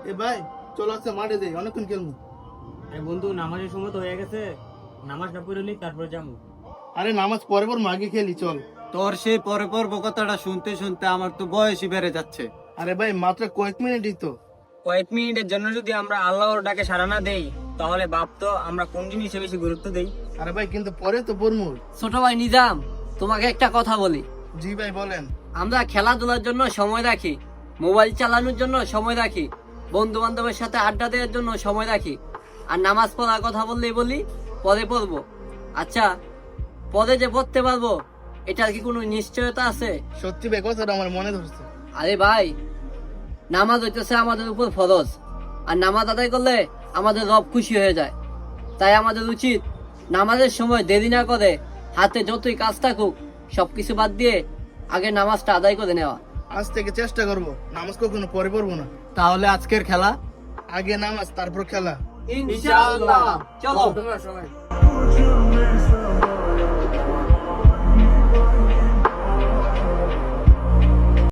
এ ভাই চলো আজকে মাঠে যাই, অনেকক্ষণ খেলবো। আরে বন্ধু, নামাজের সময় তো হয়ে গেছে, নামাজটা পড়ে নিই তারপরে যাবো। আরে নামাজ পরে পর মাগে খেলি চল। তোর সেই পরে পর কথাটা শুনতে শুনতে আমার তো বয়সই বেড়ে যাচ্ছে। আরে ভাই মাত্র কয়েক মিনিটই তো। কয়েক মিনিটের জন্য যদি আমরা আল্লাহর ডাকে সাড়া না দেই, তাহলে ভাবতো আমরা কোন জিনিসে বেশি গুরুত্ব দেই। আরে ভাই কিন্তু পরে তো পড়মু। ছোট ভাই নিজাম, তোমাকে একটা কথা বলি। জি ভাই বলেন। আমরা খেলাধুলার জন্য সময় রাখি, মোবাইল চালানোর জন্য সময় রাখি, বন্ধু বান্ধবের সাথে আড্ডা দেওয়ার জন্য সময় রাখি, আর নামাজ পড়ার কথা বললেই বলি পরে পড়বো। আচ্ছা, পরে যে পড়তে পারবো এটার কি কোনো নিশ্চয়তা আছে? সত্যি ভাই কথাটা আমার মনে ধরছে। আরে ভাই, নামাজ হইতেছে আমাদের উপর ফরজ, আর নামাজ আদায় করলে আমাদের রব খুশি হয়ে যায়। তাই আমাদের উচিত নামাজের সময় দেরি না করে হাতে যতই কাজ থাকুক সবকিছু বাদ দিয়ে আগে নামাজটা আদায় করে নেওয়া। আজ থেকে চেষ্টা করবো নামাজ কখনো পরে পড়বো না। তাহলে আজকের খেলা আগে নামাজ তারপর খেলা। ইনশাআল্লাহ। চলো। তোমরা সবাই